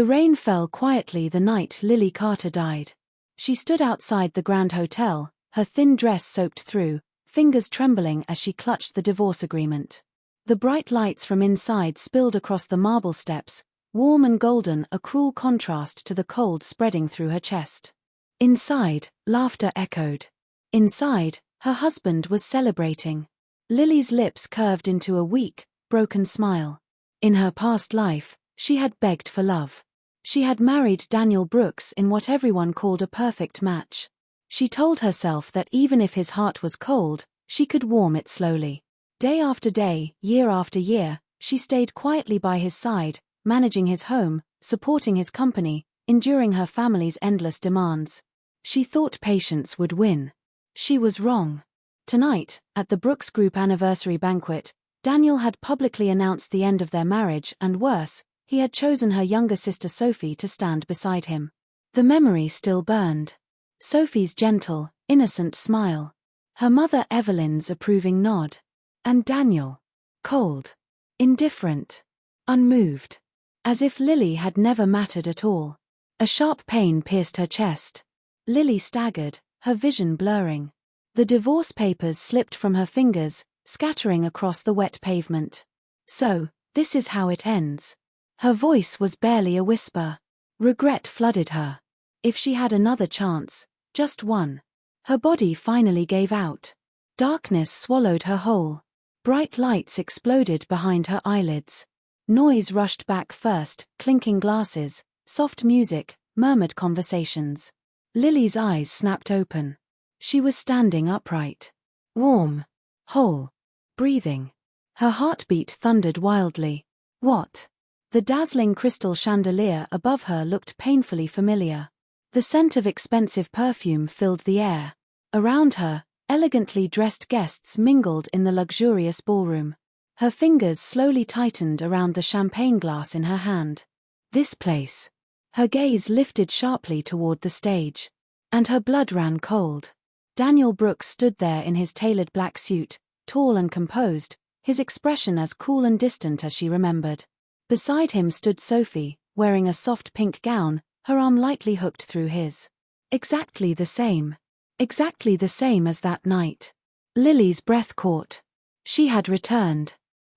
The rain fell quietly the night Lily Carter died. She stood outside the Grand Hotel, her thin dress soaked through, fingers trembling as she clutched the divorce agreement. The bright lights from inside spilled across the marble steps, warm and golden, a cruel contrast to the cold spreading through her chest. Inside, laughter echoed. Inside, her husband was celebrating. Lily's lips curved into a weak, broken smile. In her past life, she had begged for love. She had married Daniel Brooks in what everyone called a perfect match. She told herself that even if his heart was cold, she could warm it slowly. Day after day, year after year, she stayed quietly by his side, managing his home, supporting his company, enduring her family's endless demands. She thought patience would win. She was wrong. Tonight, at the Brooks Group anniversary banquet, Daniel had publicly announced the end of their marriage and worse, he had chosen her younger sister Sophie to stand beside him. The memory still burned. Sophie's gentle, innocent smile. Her mother Evelyn's approving nod. And Daniel. Cold. Indifferent. Unmoved. As if Lily had never mattered at all. A sharp pain pierced her chest. Lily staggered, her vision blurring. The divorce papers slipped from her fingers, scattering across the wet pavement. So, this is how it ends. Her voice was barely a whisper. Regret flooded her. If she had another chance, just one. Her body finally gave out. Darkness swallowed her whole. Bright lights exploded behind her eyelids. Noise rushed back first, clinking glasses, soft music, murmured conversations. Lily's eyes snapped open. She was standing upright. Warm. Whole. Breathing. Her heartbeat thundered wildly. What? The dazzling crystal chandelier above her looked painfully familiar. The scent of expensive perfume filled the air. Around her, elegantly dressed guests mingled in the luxurious ballroom. Her fingers slowly tightened around the champagne glass in her hand. This place. Her gaze lifted sharply toward the stage. And her blood ran cold. Daniel Brooks stood there in his tailored black suit, tall and composed, his expression as cool and distant as she remembered. Beside him stood Sophie, wearing a soft pink gown, her arm lightly hooked through his. Exactly the same. Exactly the same as that night. Lily's breath caught. She had returned.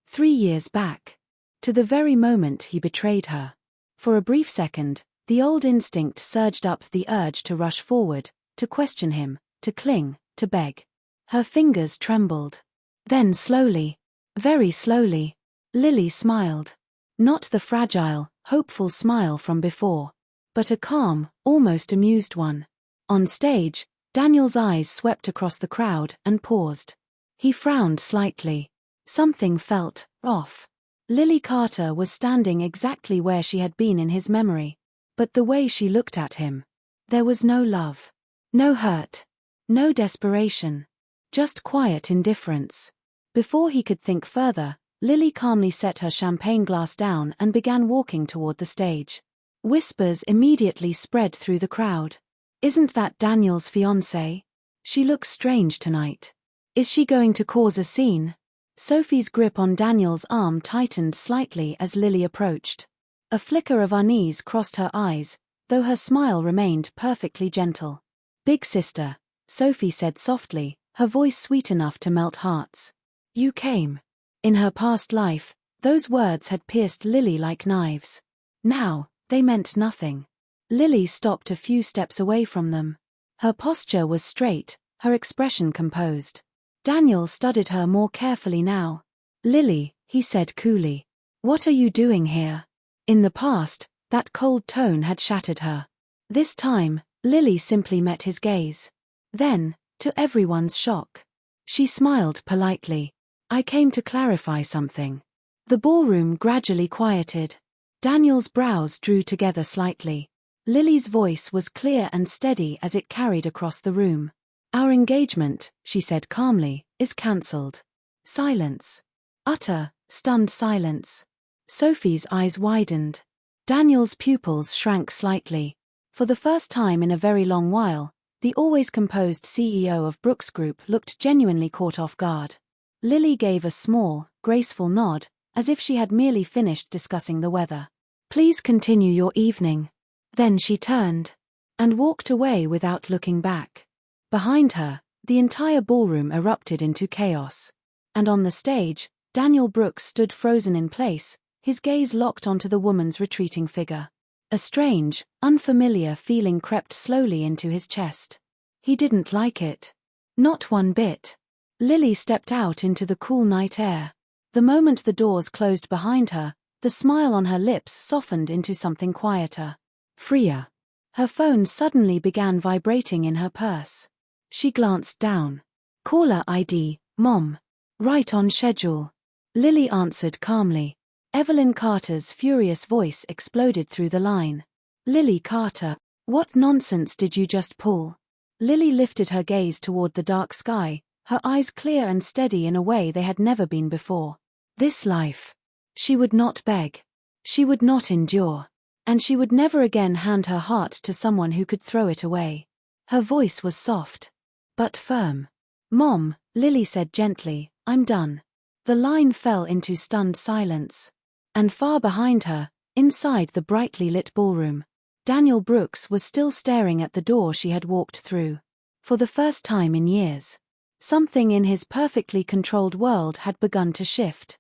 3 years back. To the very moment he betrayed her. For a brief second, the old instinct surged up, the urge to rush forward, to question him, to cling, to beg. Her fingers trembled. Then slowly, very slowly, Lily smiled. Not the fragile, hopeful smile from before, but a calm, almost amused one. On stage, Daniel's eyes swept across the crowd and paused. He frowned slightly. Something felt off. Lily Carter was standing exactly where she had been in his memory. But the way she looked at him. There was no love. No hurt. No desperation. Just quiet indifference. Before he could think further, Lily calmly set her champagne glass down and began walking toward the stage. Whispers immediately spread through the crowd. Isn't that Daniel's fiancée? She looks strange tonight. Is she going to cause a scene? Sophie's grip on Daniel's arm tightened slightly as Lily approached. A flicker of unease crossed her eyes, though her smile remained perfectly gentle. Big sister, Sophie said softly, her voice sweet enough to melt hearts. You came. In her past life, those words had pierced Lily like knives. Now, they meant nothing. Lily stopped a few steps away from them. Her posture was straight, her expression composed. Daniel studied her more carefully now. Lily, he said coolly. What are you doing here? In the past, that cold tone had shattered her. This time, Lily simply met his gaze. Then, to everyone's shock, she smiled politely. I came to clarify something. The ballroom gradually quieted. Daniel's brows drew together slightly. Lily's voice was clear and steady as it carried across the room. Our engagement, she said calmly, is cancelled. Silence. Utter, stunned silence. Sophie's eyes widened. Daniel's pupils shrank slightly. For the first time in a very long while, the always composed CEO of Brooks Group looked genuinely caught off guard. Lily gave a small, graceful nod, as if she had merely finished discussing the weather. Please continue your evening. Then she turned and walked away without looking back. Behind her, the entire ballroom erupted into chaos. And on the stage, Daniel Brooks stood frozen in place, his gaze locked onto the woman's retreating figure. A strange, unfamiliar feeling crept slowly into his chest. He didn't like it. Not one bit. Lily stepped out into the cool night air. The moment the doors closed behind her, the smile on her lips softened into something quieter. Freer. Her phone suddenly began vibrating in her purse. She glanced down. Caller ID, Mom. Right on schedule. Lily answered calmly. Evelyn Carter's furious voice exploded through the line. Lily Carter, what nonsense did you just pull? Lily lifted her gaze toward the dark sky, her eyes clear and steady in a way they had never been before. This life. She would not beg. She would not endure. And she would never again hand her heart to someone who could throw it away. Her voice was soft, but firm. Mom, Lily said gently, I'm done. The line fell into stunned silence. And far behind her, inside the brightly lit ballroom, Daniel Brooks was still staring at the door she had walked through. For the first time in years, something in his perfectly controlled world had begun to shift.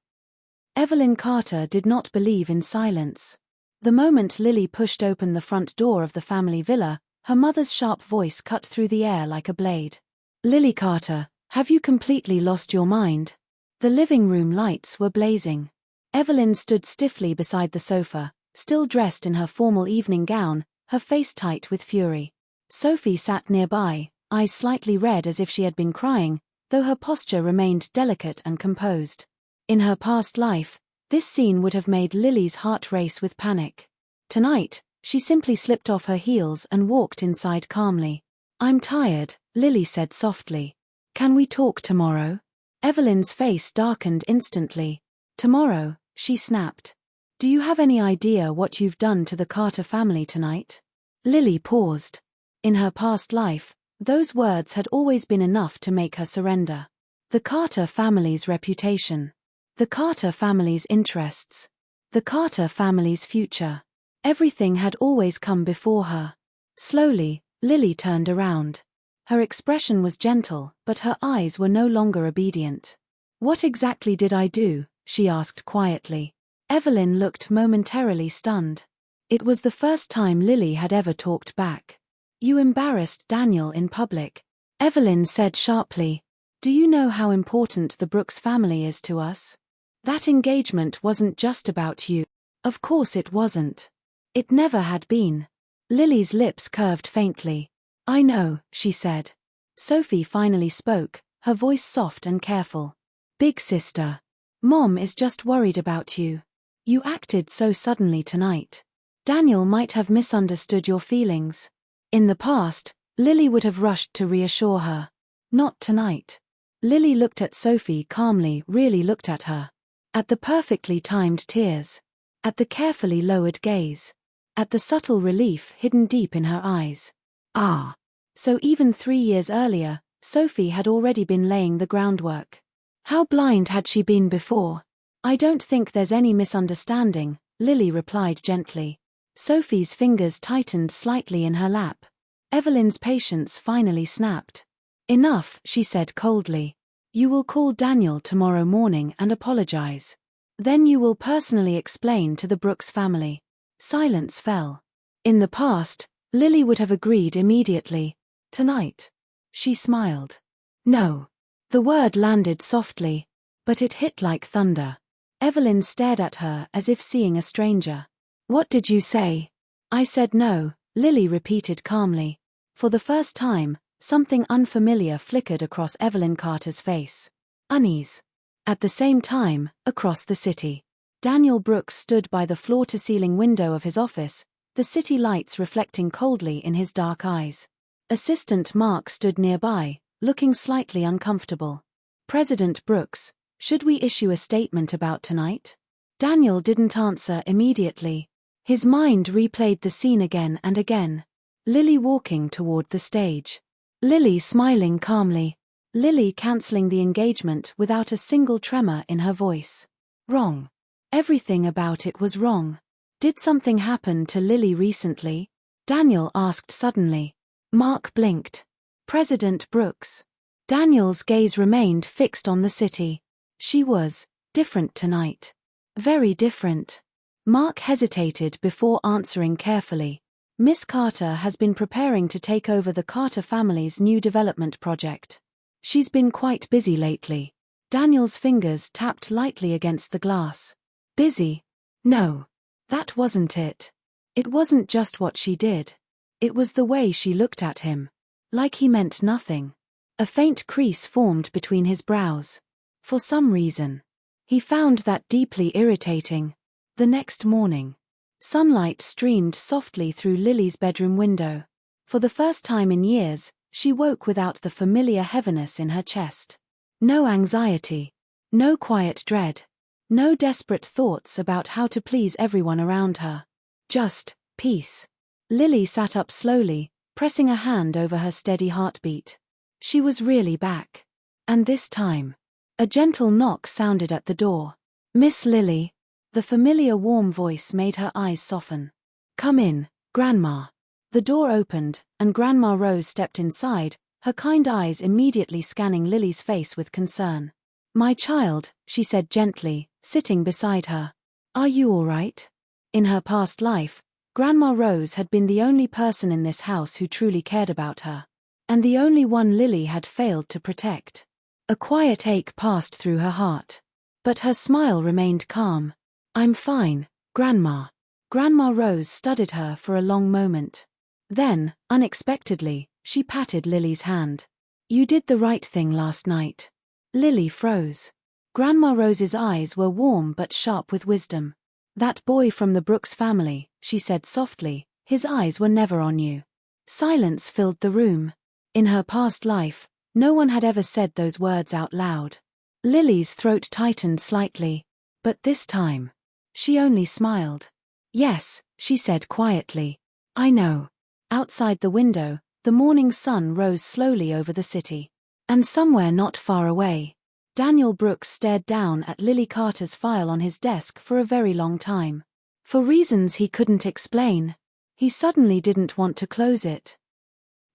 Evelyn Carter did not believe in silence. The moment Lily pushed open the front door of the family villa, her mother's sharp voice cut through the air like a blade. Lily Carter, have you completely lost your mind? The living room lights were blazing. Evelyn stood stiffly beside the sofa, still dressed in her formal evening gown, her face tight with fury. Sophie sat nearby, eyes slightly red as if she had been crying, though her posture remained delicate and composed. In her past life, this scene would have made Lily's heart race with panic. Tonight, she simply slipped off her heels and walked inside calmly. I'm tired, Lily said softly. Can we talk tomorrow? Evelyn's face darkened instantly. Tomorrow, she snapped. Do you have any idea what you've done to the Carter family tonight? Lily paused. In her past life, those words had always been enough to make her surrender. The Carter family's reputation. The Carter family's interests. The Carter family's future. Everything had always come before her. Slowly, Lily turned around. Her expression was gentle, but her eyes were no longer obedient. What exactly did I do? She asked quietly. Evelyn looked momentarily stunned. It was the first time Lily had ever talked back. You embarrassed Daniel in public. Evelyn said sharply. Do you know how important the Brooks family is to us? That engagement wasn't just about you. Of course it wasn't. It never had been. Lily's lips curved faintly. I know, she said. Sophie finally spoke, her voice soft and careful. Big sister. Mom is just worried about you. You acted so suddenly tonight. Daniel might have misunderstood your feelings. In the past, Lily would have rushed to reassure her. Not tonight. Lily looked at Sophie calmly, really looked at her. At the perfectly timed tears. At the carefully lowered gaze. At the subtle relief hidden deep in her eyes. Ah. So even 3 years earlier, Sophie had already been laying the groundwork. How blind had she been before? I don't think there's any misunderstanding, Lily replied gently. Sophie's fingers tightened slightly in her lap. Evelyn's patience finally snapped. Enough, she said coldly. You will call Daniel tomorrow morning and apologize. Then you will personally explain to the Brooks family. Silence fell. In the past, Lily would have agreed immediately. Tonight. She smiled. No. The word landed softly, but it hit like thunder. Evelyn stared at her as if seeing a stranger. What did you say? I said no, Lily repeated calmly. For the first time, something unfamiliar flickered across Evelyn Carter's face. Unease. At the same time, across the city, Daniel Brooks stood by the floor-to-ceiling window of his office, the city lights reflecting coldly in his dark eyes. Assistant Mark stood nearby, looking slightly uncomfortable. President Brooks, should we issue a statement about tonight? Daniel didn't answer immediately. His mind replayed the scene again and again. Lily walking toward the stage. Lily smiling calmly. Lily cancelling the engagement without a single tremor in her voice. Wrong. Everything about it was wrong. Did something happen to Lily recently? Daniel asked suddenly. Mark blinked. President Brooks. Daniel's gaze remained fixed on the city. She was different tonight. Very different. Mark hesitated before answering carefully. Miss Carter has been preparing to take over the Carter family's new development project. She's been quite busy lately. Daniel's fingers tapped lightly against the glass. Busy? No. That wasn't it. It wasn't just what she did. It was the way she looked at him. Like he meant nothing. A faint crease formed between his brows. For some reason. He found that deeply irritating. The next morning. Sunlight streamed softly through Lily's bedroom window. For the first time in years, she woke without the familiar heaviness in her chest. No anxiety. No quiet dread. No desperate thoughts about how to please everyone around her. Just peace. Lily sat up slowly, pressing a hand over her steady heartbeat. She was really back. And this time. A gentle knock sounded at the door. Miss Lily. The familiar warm voice made her eyes soften. Come in, Grandma. The door opened, and Grandma Rose stepped inside, her kind eyes immediately scanning Lily's face with concern. My child, she said gently, sitting beside her. Are you all right? In her past life, Grandma Rose had been the only person in this house who truly cared about her. And the only one Lily had failed to protect. A quiet ache passed through her heart. But her smile remained calm. I'm fine, Grandma. Grandma Rose studied her for a long moment. Then, unexpectedly, she patted Lily's hand. You did the right thing last night. Lily froze. Grandma Rose's eyes were warm but sharp with wisdom. That boy from the Brooks family, she said softly, his eyes were never on you. Silence filled the room. In her past life, no one had ever said those words out loud. Lily's throat tightened slightly. But this time. She only smiled. Yes, she said quietly. I know. Outside the window, the morning sun rose slowly over the city. And somewhere not far away, Daniel Brooks stared down at Lily Carter's file on his desk for a very long time. For reasons he couldn't explain, he suddenly didn't want to close it.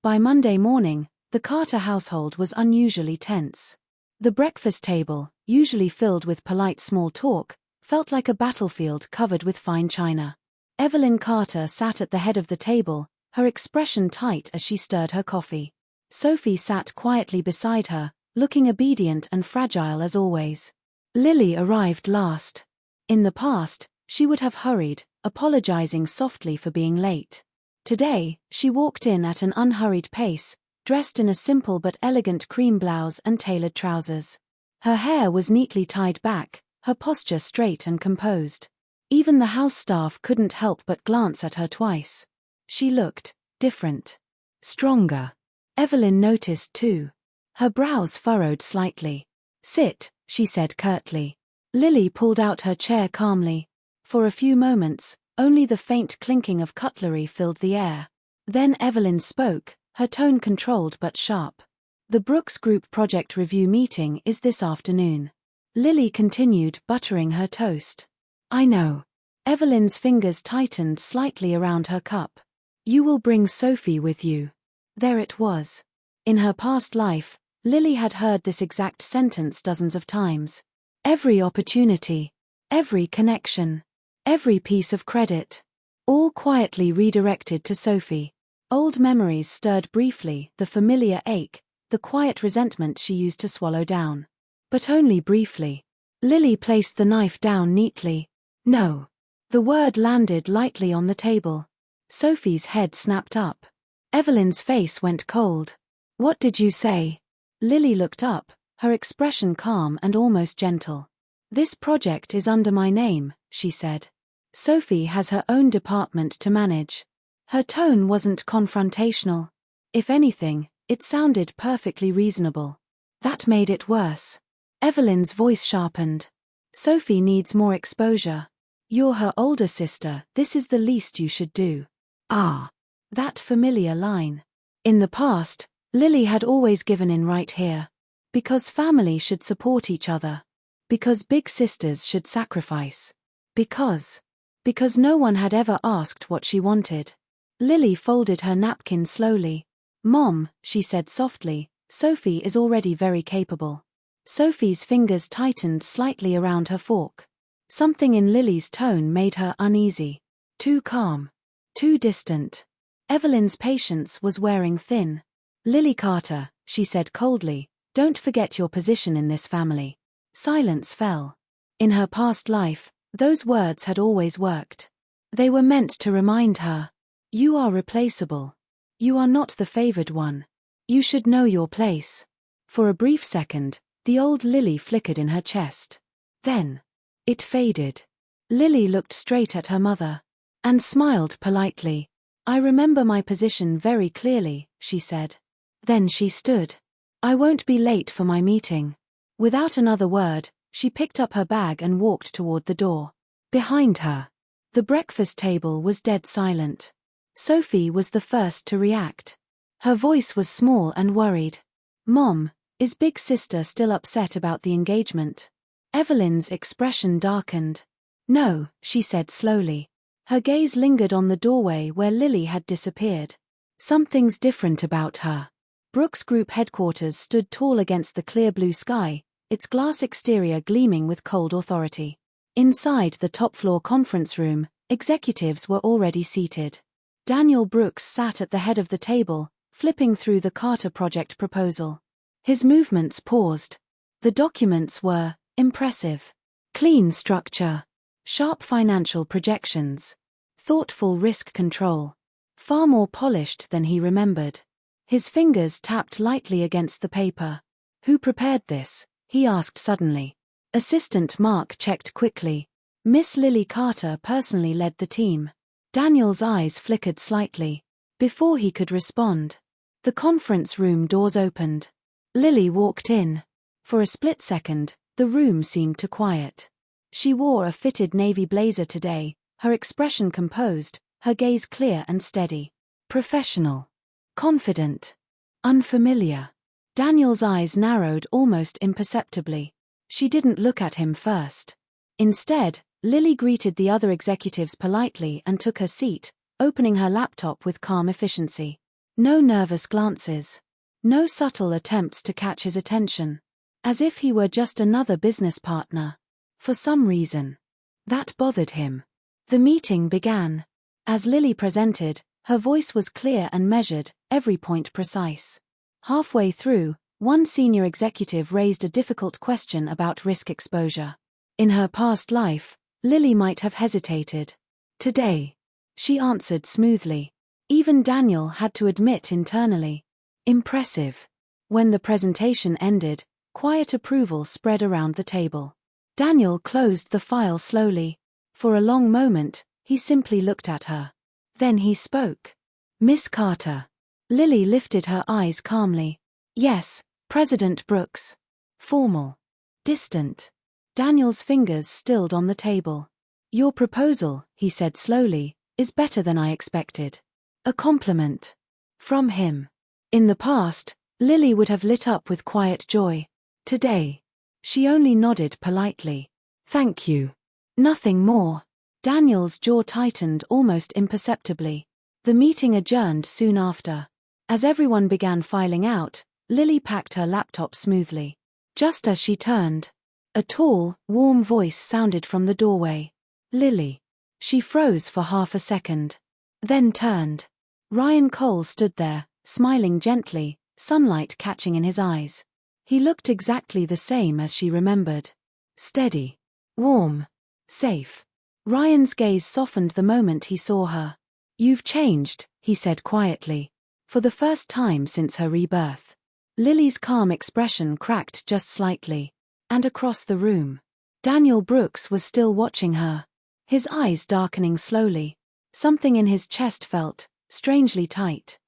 By Monday morning, the Carter household was unusually tense. The breakfast table, usually filled with polite small talk, felt like a battlefield covered with fine china. Evelyn Carter sat at the head of the table, her expression tight as she stirred her coffee. Sophie sat quietly beside her, looking obedient and fragile as always. Lily arrived last. In the past, she would have hurried, apologizing softly for being late. Today, she walked in at an unhurried pace, dressed in a simple but elegant cream blouse and tailored trousers. Her hair was neatly tied back, her posture straight and composed. Even the house staff couldn't help but glance at her twice. She looked different. Stronger. Evelyn noticed too. Her brows furrowed slightly. Sit, she said curtly. Lily pulled out her chair calmly. For a few moments, only the faint clinking of cutlery filled the air. Then Evelyn spoke, her tone controlled but sharp. The Brooks Group project review meeting is this afternoon. Lily continued, buttering her toast. I know. Evelyn's fingers tightened slightly around her cup. You will bring Sophie with you. There it was. In her past life, Lily had heard this exact sentence dozens of times. Every opportunity. Every connection. Every piece of credit. All quietly redirected to Sophie. Old memories stirred briefly, the familiar ache, the quiet resentment she used to swallow down. But only briefly. Lily placed the knife down neatly. No. The word landed lightly on the table. Sophie's head snapped up. Evelyn's face went cold. What did you say? Lily looked up, her expression calm and almost gentle. This project is under my name, she said. Sophie has her own department to manage. Her tone wasn't confrontational. If anything, it sounded perfectly reasonable. That made it worse. Evelyn's voice sharpened. Sophie needs more exposure. You're her older sister, this is the least you should do. Ah. That familiar line. In the past, Lily had always given in right here. Because family should support each other. Because big sisters should sacrifice. Because Because no one had ever asked what she wanted. Lily folded her napkin slowly. "Mom," she said softly, "Sophie is already very capable." Sophie's fingers tightened slightly around her fork. Something in Lily's tone made her uneasy. Too calm. Too distant. Evelyn's patience was wearing thin. "Lily Carter," she said coldly, "don't forget your position in this family." Silence fell. In her past life, those words had always worked. They were meant to remind her. You are replaceable. You are not the favored one. You should know your place. For a brief second, the old Lily flickered in her chest. Then, it faded. Lily looked straight at her mother. And smiled politely. "I remember my position very clearly," she said. Then she stood. "I won't be late for my meeting." Without another word, she picked up her bag and walked toward the door. Behind her, the breakfast table was dead silent. Sophie was the first to react. Her voice was small and worried. "Mom, is big sister still upset about the engagement?" Evelyn's expression darkened. "No," she said slowly. Her gaze lingered on the doorway where Lily had disappeared. "Something's different about her." Brooks Group headquarters stood tall against the clear blue sky, its glass exterior gleaming with cold authority. Inside the top-floor conference room, executives were already seated. Daniel Brooks sat at the head of the table, flipping through the Carter Project proposal. His movements paused. The documents were impressive. Clean structure. Sharp financial projections. Thoughtful risk control. Far more polished than he remembered. His fingers tapped lightly against the paper. "Who prepared this?" he asked suddenly. Assistant Mark checked quickly. "Miss Lily Carter personally led the team." Daniel's eyes flickered slightly. Before he could respond, the conference room doors opened. Lily walked in. For a split second, the room seemed to quiet. She wore a fitted navy blazer today, her expression composed, her gaze clear and steady. Professional. Confident. Unfamiliar. Daniel's eyes narrowed almost imperceptibly. She didn't look at him first. Instead, Lily greeted the other executives politely and took her seat, opening her laptop with calm efficiency. No nervous glances. No subtle attempts to catch his attention. As if he were just another business partner. For some reason. That bothered him. The meeting began. As Lily presented, her voice was clear and measured, every point precise. Halfway through, one senior executive raised a difficult question about risk exposure. In her past life, Lily might have hesitated. Today, she answered smoothly. Even Daniel had to admit internally. Impressive. When the presentation ended, quiet approval spread around the table. Daniel closed the file slowly. For a long moment, he simply looked at her. Then he spoke. "Miss Carter." Lily lifted her eyes calmly. "Yes, President Brooks." Formal. Distant. Daniel's fingers stilled on the table. "Your proposal," he said slowly, "is better than I expected." A compliment. From him. In the past, Lily would have lit up with quiet joy. Today, she only nodded politely. "Thank you." Nothing more. Daniel's jaw tightened almost imperceptibly. The meeting adjourned soon after. As everyone began filing out, Lily packed her laptop smoothly. Just as she turned, a tall, warm voice sounded from the doorway. "Lily." She froze for half a second. Then turned. Ryan Cole stood there, smiling gently, sunlight catching in his eyes. He looked exactly the same as she remembered. Steady. Warm. Safe. Ryan's gaze softened the moment he saw her. "You've changed," he said quietly. For the first time since her rebirth. Lily's calm expression cracked just slightly. And across the room, Daniel Brooks was still watching her. His eyes darkening slowly. Something in his chest felt strangely tight.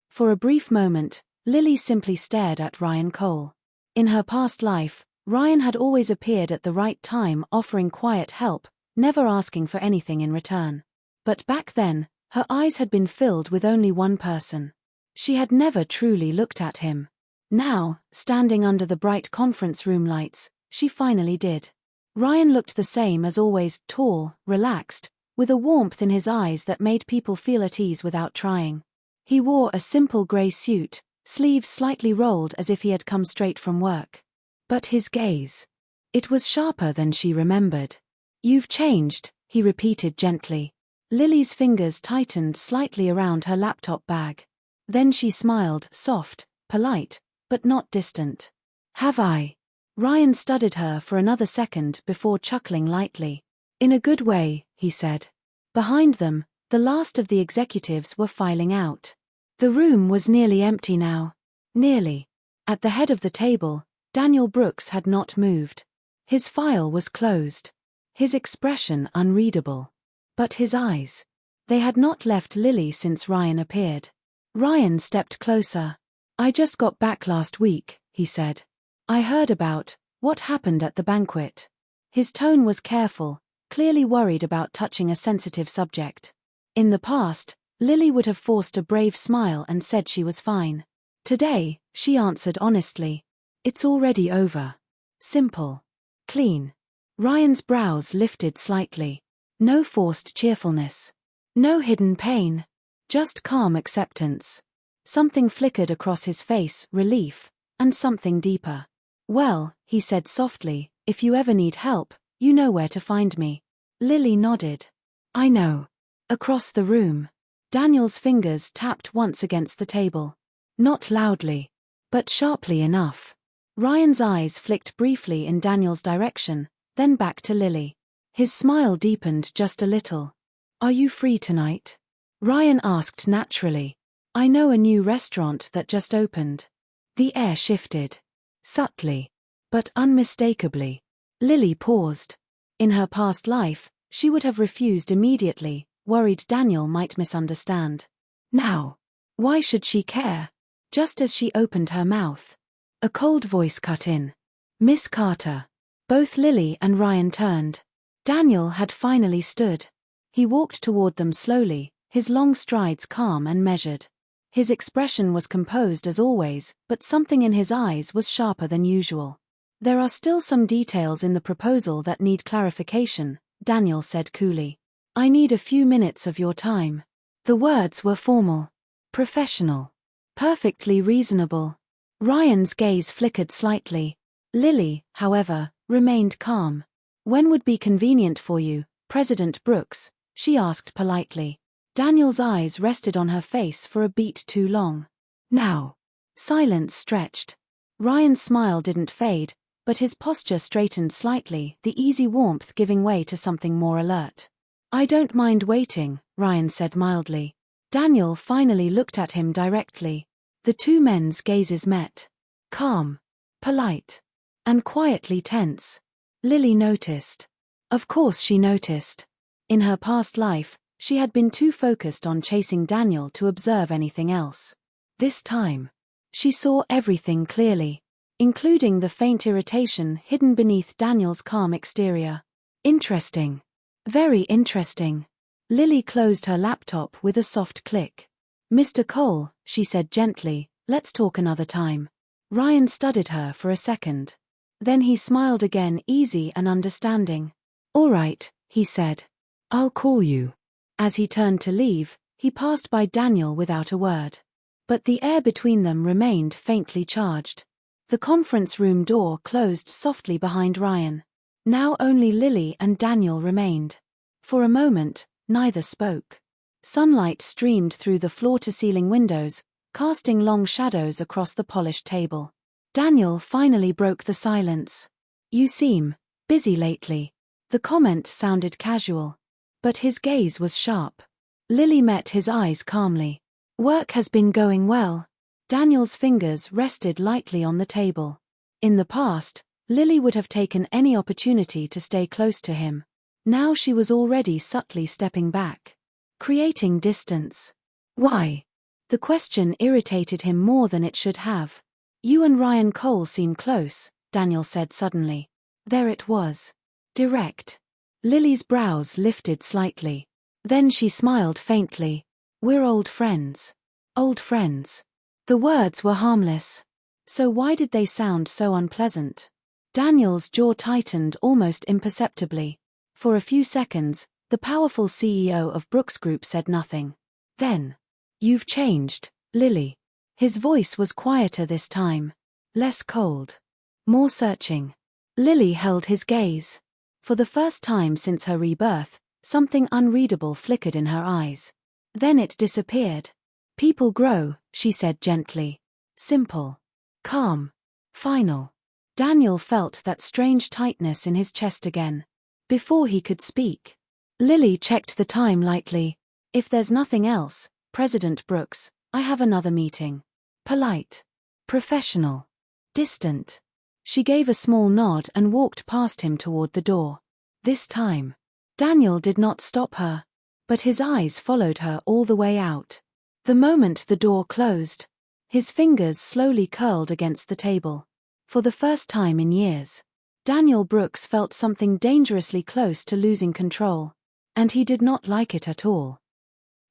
For a brief moment, Lily simply stared at Ryan Cole. In her past life, Ryan had always appeared at the right time, offering quiet help, never asking for anything in return. But back then, her eyes had been filled with only one person. She had never truly looked at him. Now, standing under the bright conference room lights, she finally did. Ryan looked the same as always, tall, relaxed, with a warmth in his eyes that made people feel at ease without trying. He wore a simple grey suit, sleeves slightly rolled as if he had come straight from work. But his gaze. It was sharper than she remembered. "You've changed," he repeated gently. Lily's fingers tightened slightly around her laptop bag. Then she smiled, soft, polite, but not distant. "Have I?" Ryan studied her for another second before chuckling lightly. "In a good way," he said. Behind them, the last of the executives were filing out. The room was nearly empty now. Nearly. At the head of the table, Daniel Brooks had not moved. His file was closed. His expression unreadable. But his eyes. They had not left Lily since Ryan appeared. Ryan stepped closer. "I just got back last week," he said. "I heard about what happened at the banquet." His tone was careful, clearly worried about touching a sensitive subject. In the past, Lily would have forced a brave smile and said she was fine. Today, she answered honestly. "It's already over." Simple. Clean. Ryan's brows lifted slightly. No forced cheerfulness. No hidden pain. Just calm acceptance. Something flickered across his face, relief, and something deeper. "Well," he said softly, "if you ever need help, you know where to find me." Lily nodded. "I know." Across the room, Daniel's fingers tapped once against the table. Not loudly, but sharply enough. Ryan's eyes flicked briefly in Daniel's direction, then back to Lily. His smile deepened just a little. "Are you free tonight?" Ryan asked naturally. "I know a new restaurant that just opened." The air shifted. Subtly, but unmistakably. Lily paused. In her past life, she would have refused immediately, worried Daniel might misunderstand. Now, why should she care? Just as she opened her mouth, a cold voice cut in. "Miss Carter." Both Lily and Ryan turned. Daniel had finally stood. He walked toward them slowly, his long strides calm and measured. His expression was composed as always, but something in his eyes was sharper than usual. "There are still some details in the proposal that need clarification," Daniel said coolly. "I need a few minutes of your time." The words were formal, professional, perfectly reasonable. Ryan's gaze flickered slightly. Lily, however, remained calm. "When would be convenient for you, President Brooks?" she asked politely. Daniel's eyes rested on her face for a beat too long. "Now." Silence stretched. Ryan's smile didn't fade, but his posture straightened slightly, the easy warmth giving way to something more alert. "I don't mind waiting," Ryan said mildly. Daniel finally looked at him directly. The two men's gazes met. Calm, polite, and quietly tense. Lily noticed. Of course she noticed. In her past life, she had been too focused on chasing Daniel to observe anything else. This time, she saw everything clearly, including the faint irritation hidden beneath Daniel's calm exterior. Interesting. Very interesting. Lily closed her laptop with a soft click. "Mr. Cole," she said gently, "let's talk another time." Ryan studied her for a second. Then he smiled again, easy and understanding. "All right," he said. "I'll call you." As he turned to leave, he passed by Daniel without a word. But the air between them remained faintly charged. The conference room door closed softly behind Ryan. Now only Lily and Daniel remained. For a moment, neither spoke. Sunlight streamed through the floor-to-ceiling windows, casting long shadows across the polished table. Daniel finally broke the silence. "You seem busy lately." The comment sounded casual. But his gaze was sharp. Lily met his eyes calmly. "Work has been going well." Daniel's fingers rested lightly on the table. In the past, Lily would have taken any opportunity to stay close to him. Now she was already subtly stepping back, creating distance. Why? The question irritated him more than it should have. "You and Ryan Cole seem close," Daniel said suddenly. There it was. Direct. Lily's brows lifted slightly. Then she smiled faintly. "We're old friends." Old friends. The words were harmless. So why did they sound so unpleasant? Daniel's jaw tightened almost imperceptibly. For a few seconds, The powerful CEO of Brooks Group said nothing. Then, "You've changed, Lily." His voice was quieter this time. Less cold. More searching. Lily held his gaze. For the first time since her rebirth, something unreadable flickered in her eyes. Then it disappeared. "People grow," she said gently. Simple. Calm. Final. Daniel felt that strange tightness in his chest again. Before he could speak, Lily checked the time lightly. "If there's nothing else, President Brooks, I have another meeting." Polite. Professional. Distant. She gave a small nod and walked past him toward the door. This time, Daniel did not stop her, but his eyes followed her all the way out. The moment the door closed, his fingers slowly curled against the table. For the first time in years, Daniel Brooks felt something dangerously close to losing control, and he did not like it at all.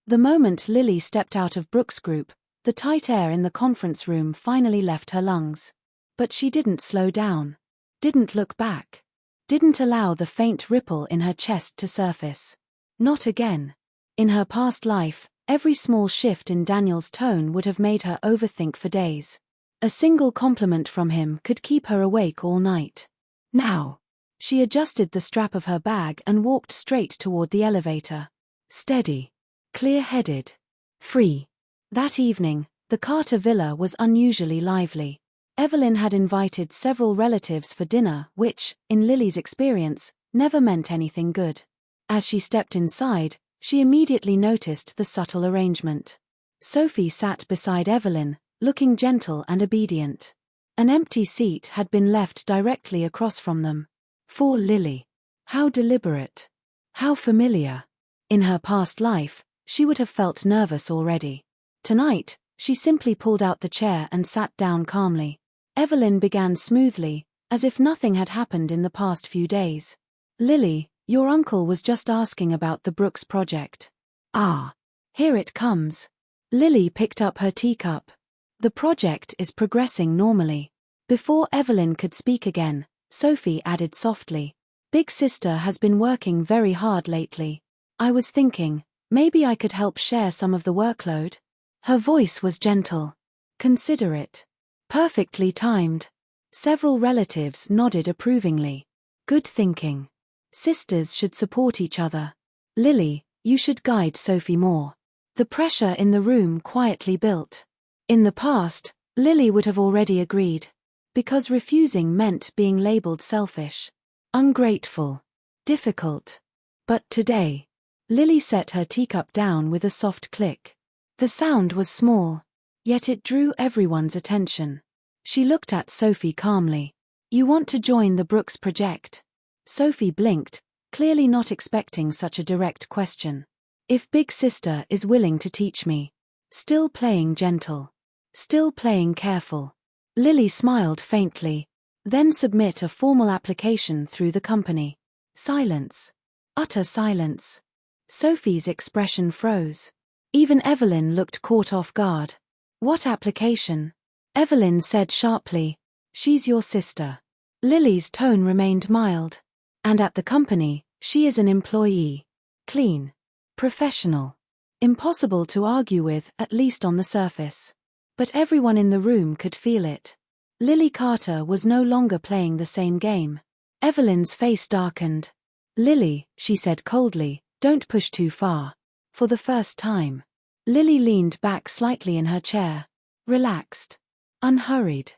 The moment Lily stepped out of Brooks Group, the tight air in the conference room finally left her lungs. But she didn't slow down. Didn't look back. Didn't allow the faint ripple in her chest to surface. Not again. In her past life, every small shift in Daniel's tone would have made her overthink for days. A single compliment from him could keep her awake all night. Now, she adjusted the strap of her bag and walked straight toward the elevator. Steady. Clear-headed. Free. That evening, the Carter villa was unusually lively. Evelyn had invited several relatives for dinner, which, in Lily's experience, never meant anything good. As she stepped inside, she immediately noticed the subtle arrangement. Sophie sat beside Evelyn, looking gentle and obedient. An empty seat had been left directly across from them. For Lily. How deliberate. How familiar. In her past life, she would have felt nervous already. Tonight, she simply pulled out the chair and sat down calmly. Evelyn began smoothly, as if nothing had happened in the past few days. "Lily, your uncle was just asking about the Brooks project." "Ah. Here it comes." Lily picked up her teacup. "The project is progressing normally." Before Evelyn could speak again, Sophie added softly, "Big sister has been working very hard lately. I was thinking, maybe I could help share some of the workload." Her voice was gentle. Considerate. Perfectly timed. Several relatives nodded approvingly. Good thinking. Sisters should support each other. "Lily, you should guide Sophie more." The pressure in the room quietly built. In the past, Lily would have already agreed. Because refusing meant being labeled selfish. Ungrateful. Difficult. But today, Lily set her teacup down with a soft click. The sound was small, yet it drew everyone's attention. She looked at Sophie calmly. "You want to join the Brooks project?" Sophie blinked, clearly not expecting such a direct question. "If Big Sister is willing to teach me." Still playing gentle. Still playing careful. Lily smiled faintly. "Then submit a formal application through the company." Silence. Utter silence. Sophie's expression froze. Even Evelyn looked caught off guard. "What application?" Evelyn said sharply. "She's your sister." Lily's tone remained mild. "And at the company, she is an employee. Clean. Professional. Impossible to argue with, at least on the surface." But everyone in the room could feel it. Lily Carter was no longer playing the same game. Evelyn's face darkened. "Lily," she said coldly, "don't push too far." For the first time, Lily leaned back slightly in her chair. Relaxed. Unhurried.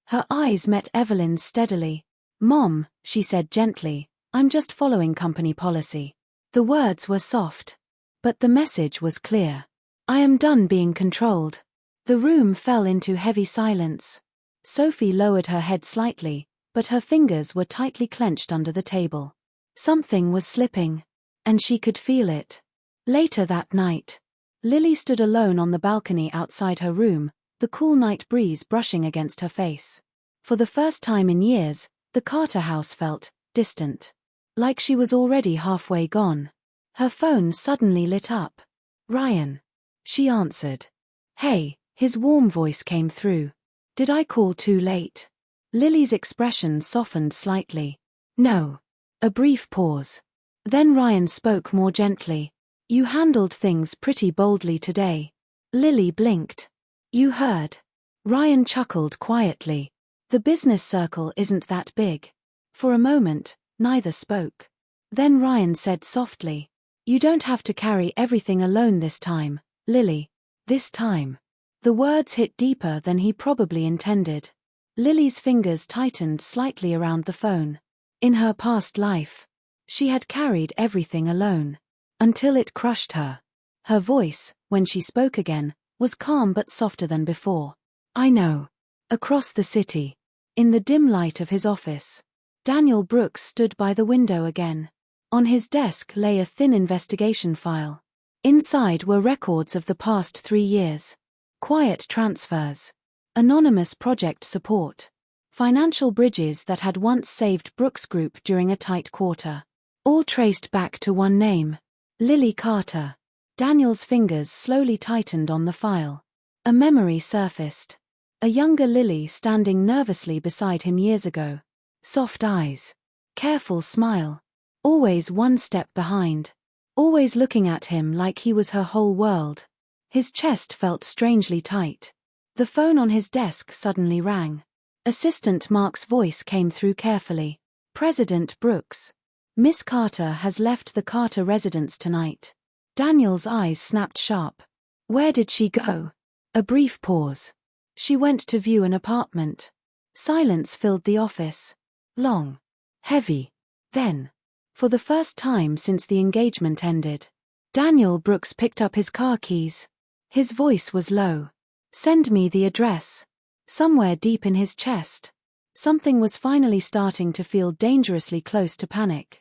Her eyes met Evelyn's steadily. "Mom," she said gently, "I'm just following company policy." The words were soft. But the message was clear. "I am done being controlled." The room fell into heavy silence. Sophie lowered her head slightly, but her fingers were tightly clenched under the table. Something was slipping, and she could feel it. Later that night, Lily stood alone on the balcony outside her room, the cool night breeze brushing against her face. For the first time in years, the Carter house felt distant. Like she was already halfway gone. Her phone suddenly lit up. "Ryan." She answered. "Hey," his warm voice came through. "Did I call too late?" Lily's expression softened slightly. "No." A brief pause. Then Ryan spoke more gently. You handled things pretty boldly today. Lily blinked. You heard. Ryan chuckled quietly. The business circle isn't that big. For a moment, neither spoke. Then Ryan said softly, you don't have to carry everything alone this time, Lily. This time. The words hit deeper than he probably intended. Lily's fingers tightened slightly around the phone. In her past life, she had carried everything alone. Until it crushed her. Her voice, when she spoke again, was calm but softer than before. I know. Across the city. In the dim light of his office. Daniel Brooks stood by the window again. On his desk lay a thin investigation file. Inside were records of the past 3 years. Quiet transfers. Anonymous project support. Financial bridges that had once saved Brooks Group during a tight quarter. All traced back to one name. Lily Carter. Daniel's fingers slowly tightened on the file. A memory surfaced. A younger Lily standing nervously beside him years ago. Soft eyes. Careful smile. Always one step behind. Always looking at him like he was her whole world. His chest felt strangely tight. The phone on his desk suddenly rang. Assistant Mark's voice came through carefully. President Brooks. Miss Carter has left the Carter residence tonight. Daniel's eyes snapped sharp. Where did she go? A brief pause. She went to view an apartment. Silence filled the office. Long. Heavy. Then. For the first time since the engagement ended. Daniel Brooks picked up his car keys. His voice was low. Send me the address. Somewhere deep in his chest. Something was finally starting to feel dangerously close to panic.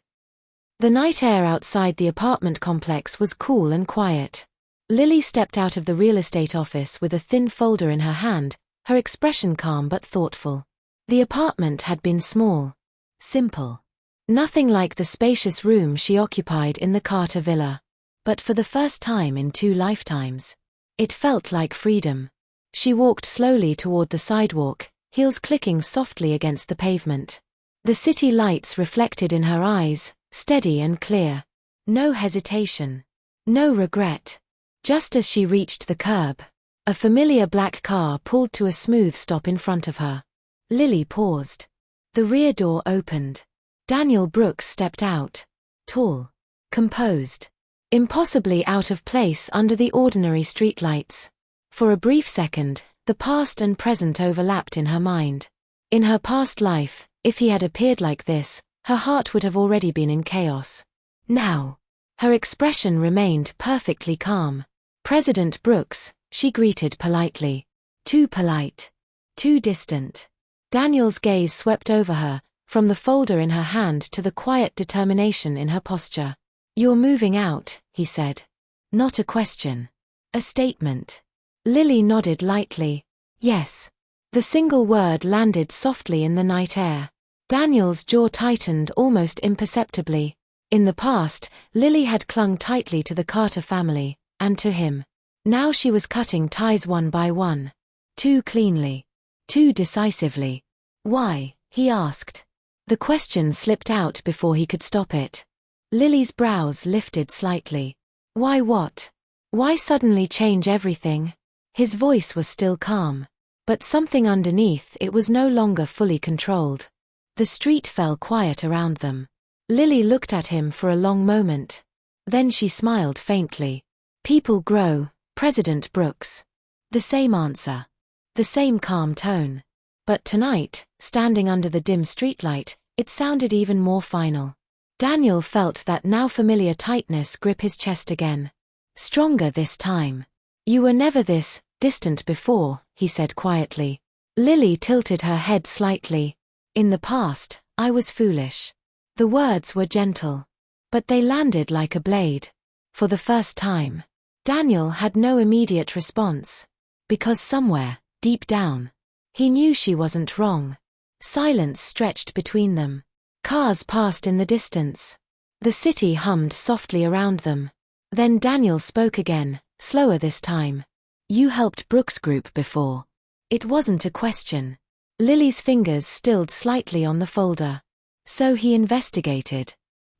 The night air outside the apartment complex was cool and quiet. Lily stepped out of the real estate office with a thin folder in her hand, her expression calm but thoughtful. The apartment had been small. Simple. Nothing like the spacious room she occupied in the Carter villa. But for the first time in 2 lifetimes, it felt like freedom. She walked slowly toward the sidewalk, heels clicking softly against the pavement. The city lights reflected in her eyes, steady and clear. No hesitation. No regret. Just as she reached the curb, a familiar black car pulled to a smooth stop in front of her. Lily paused. The rear door opened. Daniel Brooks stepped out. Tall. Composed. Impossibly out of place under the ordinary streetlights. For a brief second, the past and present overlapped in her mind. In her past life, if he had appeared like this, her heart would have already been in chaos. Now, her expression remained perfectly calm. President Brooks, she greeted politely. Too polite. Too distant. Daniel's gaze swept over her, from the folder in her hand to the quiet determination in her posture. You're moving out, he said. Not a question. A statement. Lily nodded lightly. Yes. The single word landed softly in the night air. Daniel's jaw tightened almost imperceptibly. In the past, Lily had clung tightly to the Carter family, and to him. Now she was cutting ties one by one. Too cleanly. Too decisively. Why? He asked. The question slipped out before he could stop it. Lily's brows lifted slightly. Why what? Why suddenly change everything? His voice was still calm. But something underneath it was no longer fully controlled. The street fell quiet around them. Lily looked at him for a long moment. Then she smiled faintly. People grow, President Brooks. The same answer. The same calm tone. But tonight, standing under the dim streetlight, it sounded even more final. Daniel felt that now familiar tightness grip his chest again. Stronger this time. You were never this distant before, he said quietly. Lily tilted her head slightly. In the past, I was foolish. The words were gentle. But they landed like a blade. For the first time. Daniel had no immediate response. Because somewhere, deep down, he knew she wasn't wrong. Silence stretched between them. Cars passed in the distance. The city hummed softly around them. Then Daniel spoke again, slower this time. You helped Brooks Group before. It wasn't a question. Lily's fingers stilled slightly on the folder. So he investigated.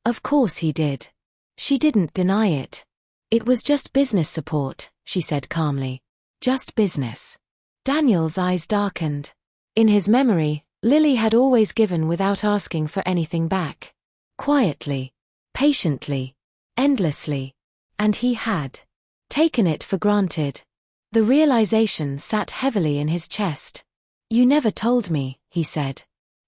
Of course he did. She didn't deny it. It was just business support, she said calmly. Just business. Daniel's eyes darkened. In his memory, Lily had always given without asking for anything back. Quietly. Patiently. Endlessly. And he had taken it for granted. The realization sat heavily in his chest. You never told me, he said.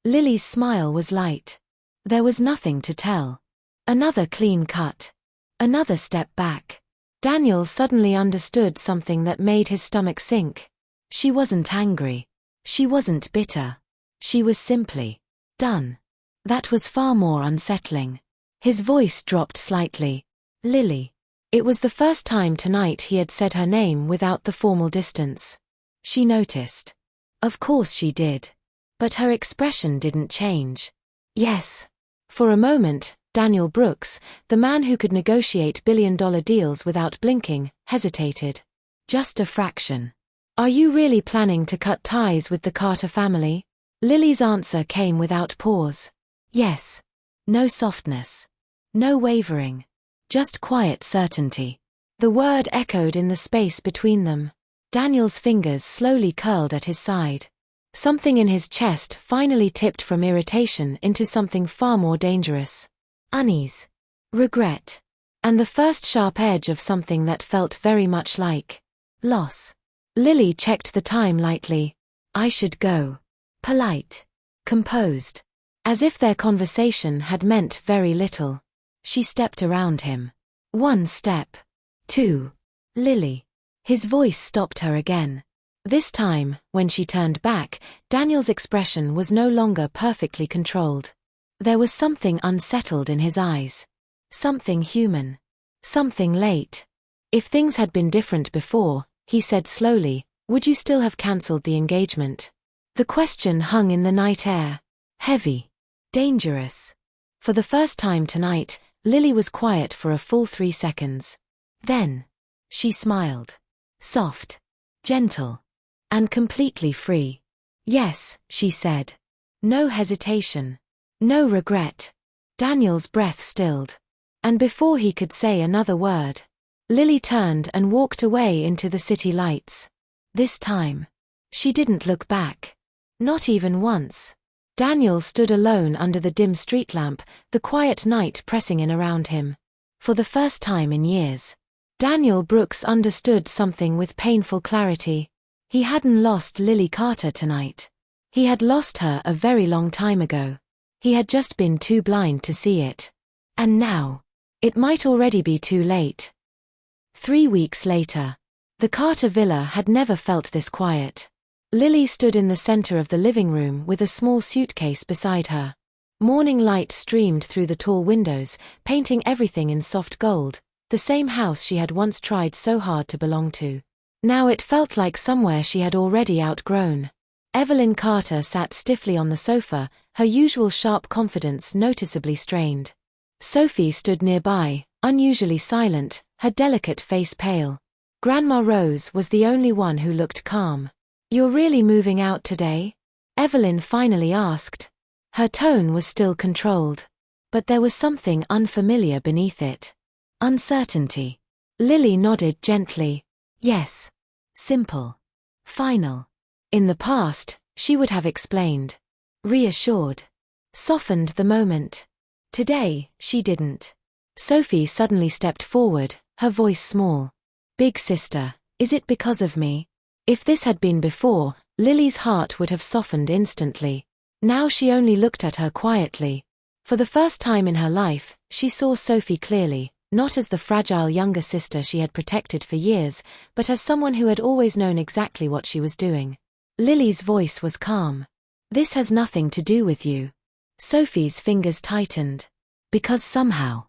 Lily's smile was light. There was nothing to tell. Another clean cut. Another step back. Daniel suddenly understood something that made his stomach sink. She wasn't angry. She wasn't bitter. She was simply done. That was far more unsettling. His voice dropped slightly. Lily. It was the first time tonight he had said her name without the formal distance. She noticed. Of course she did. But her expression didn't change. Yes. For a moment, Daniel Brooks, the man who could negotiate billion-dollar deals without blinking, hesitated. Just a fraction. Are you really planning to cut ties with the Carter family? Lily's answer came without pause. Yes. No softness. No wavering. Just quiet certainty. The word echoed in the space between them. Daniel's fingers slowly curled at his side. Something in his chest finally tipped from irritation into something far more dangerous. Unease. Regret. And the first sharp edge of something that felt very much like loss. Lily checked the time lightly. I should go. Polite. Composed. As if their conversation had meant very little. She stepped around him. 1 step. 2. Lily. His voice stopped her again. This time, when she turned back, Daniel's expression was no longer perfectly controlled. There was something unsettled in his eyes. Something human. Something late. If things had been different before, he said slowly, would you still have cancelled the engagement? The question hung in the night air. Heavy. Dangerous. For the first time tonight, Lily was quiet for a full 3 seconds. Then, she smiled. Soft. Gentle. And completely free. Yes, she said. No hesitation. No regret. Daniel's breath stilled. And before he could say another word, Lily turned and walked away into the city lights. This time, she didn't look back. Not even once. Daniel stood alone under the dim street lamp, the quiet night pressing in around him. For the first time in years, Daniel Brooks understood something with painful clarity. He hadn't lost Lily Carter tonight. He had lost her a very long time ago. He had just been too blind to see it. And now, it might already be too late. 3 weeks later, the Carter villa had never felt this quiet. Lily stood in the center of the living room with a small suitcase beside her. Morning light streamed through the tall windows, painting everything in soft gold, the same house she had once tried so hard to belong to. Now it felt like somewhere she had already outgrown. Evelyn Carter sat stiffly on the sofa, her usual sharp confidence noticeably strained. Sophie stood nearby, unusually silent, her delicate face pale. Grandma Rose was the only one who looked calm. You're really moving out today? Evelyn finally asked. Her tone was still controlled. But there was something unfamiliar beneath it. Uncertainty. Lily nodded gently. Yes. Simple. Final. In the past, she would have explained. Reassured. Softened the moment. Today, she didn't. Sophie suddenly stepped forward, her voice small. Big sister, is it because of me? If this had been before, Lily's heart would have softened instantly. Now she only looked at her quietly. For the first time in her life, she saw Sophie clearly, not as the fragile younger sister she had protected for years, but as someone who had always known exactly what she was doing. Lily's voice was calm. This has nothing to do with you. Sophie's fingers tightened. Because somehow.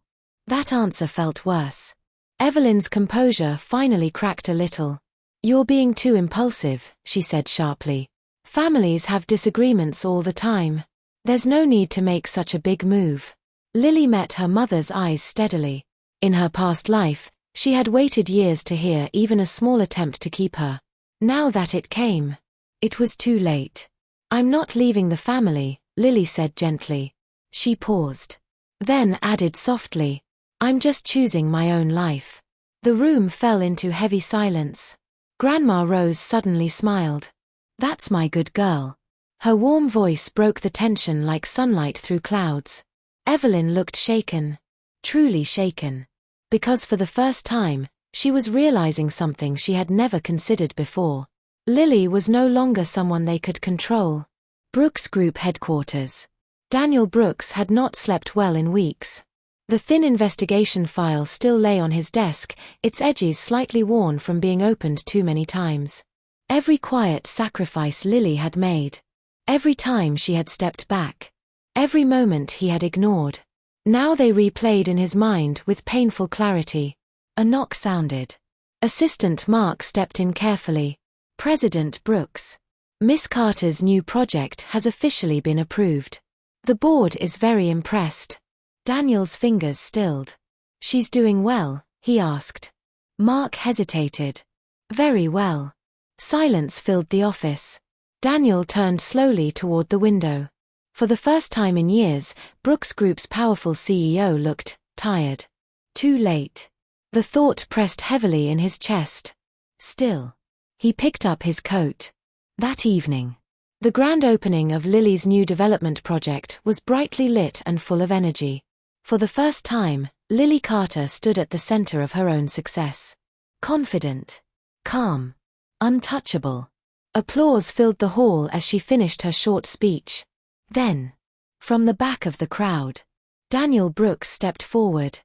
That answer felt worse. Evelyn's composure finally cracked a little. You're being too impulsive, she said sharply. Families have disagreements all the time. There's no need to make such a big move. Lily met her mother's eyes steadily. In her past life, she had waited years to hear even a small attempt to keep her. Now that it came, it was too late. I'm not leaving the family, Lily said gently. She paused. Then added softly, "I'm just choosing my own life." The room fell into heavy silence. Grandma Rose suddenly smiled. "That's my good girl." Her warm voice broke the tension like sunlight through clouds. Evelyn looked shaken. Truly shaken. Because for the first time, she was realizing something she had never considered before. Lily was no longer someone they could control. Brooks Group headquarters. Daniel Brooks had not slept well in weeks. The thin investigation file still lay on his desk, its edges slightly worn from being opened too many times. Every quiet sacrifice Lily had made. Every time she had stepped back. Every moment he had ignored. Now they replayed in his mind with painful clarity. A knock sounded. Assistant Mark stepped in carefully. "President Brooks. Miss Carter's new project has officially been approved. The board is very impressed." Daniel's fingers stilled. "She's doing well?" he asked. Mark hesitated. "Very well." Silence filled the office. Daniel turned slowly toward the window. For the first time in years, Brooks Group's powerful CEO looked tired. Too late. The thought pressed heavily in his chest. Still. He picked up his coat. That evening. The grand opening of Lily's new development project was brightly lit and full of energy. For the first time, Lily Carter stood at the center of her own success. Confident. Calm. Untouchable. Applause filled the hall as she finished her short speech. Then, from the back of the crowd, Daniel Brooks stepped forward.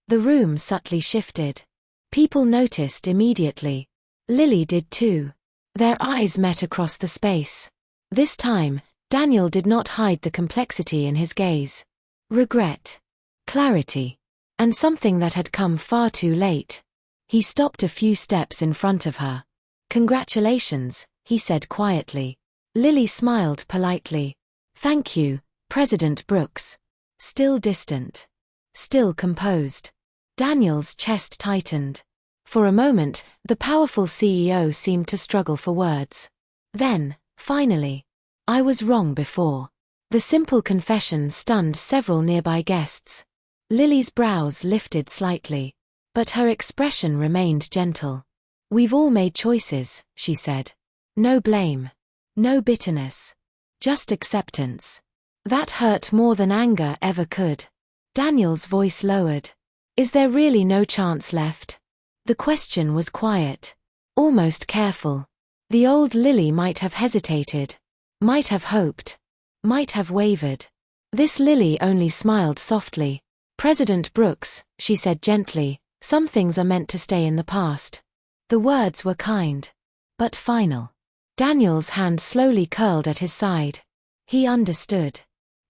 The room subtly shifted. People noticed immediately. Lily did too. Their eyes met across the space. This time, Daniel did not hide the complexity in his gaze. Regret. Clarity. And something that had come far too late. He stopped a few steps in front of her. "Congratulations," he said quietly. Lily smiled politely. "Thank you, President Brooks." Still distant. Still composed. Daniel's chest tightened. For a moment, the powerful CEO seemed to struggle for words. Then, finally, "I was wrong before." The simple confession stunned several nearby guests. Lily's brows lifted slightly. But her expression remained gentle. "We've all made choices," she said. "No blame. No bitterness. Just acceptance." That hurt more than anger ever could. Daniel's voice lowered. "Is there really no chance left?" The question was quiet. Almost careful. The old Lily might have hesitated. Might have hoped. Might have wavered. This Lily only smiled softly. "President Brooks," she said gently, "some things are meant to stay in the past." The words were kind. But final. Daniel's hand slowly curled at his side. He understood.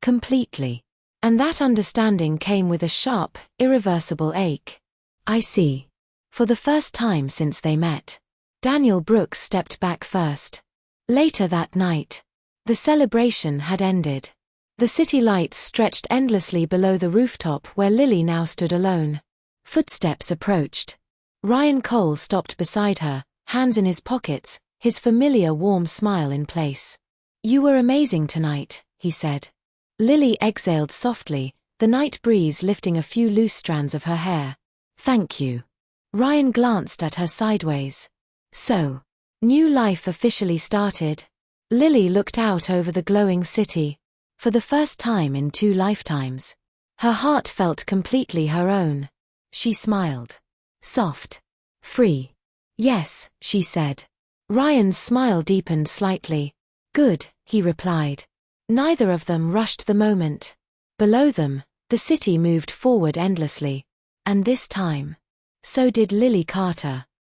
Completely. And that understanding came with a sharp, irreversible ache. "I see." For the first time since they met, Daniel Brooks stepped back first. Later that night, the celebration had ended. The city lights stretched endlessly below the rooftop where Lily now stood alone. Footsteps approached. Ryan Cole stopped beside her, hands in his pockets, his familiar warm smile in place. "You were amazing tonight," he said. Lily exhaled softly, the night breeze lifting a few loose strands of her hair. "Thank you." Ryan glanced at her sideways. So, new life officially started. Lily looked out over the glowing city. For the first time in 2 lifetimes. Her heart felt completely her own. She smiled. Soft. Free. "Yes," she said. Ryan's smile deepened slightly. "Good," he replied. Neither of them rushed the moment. Below them, the city moved forward endlessly. And this time, so did Lily Carter.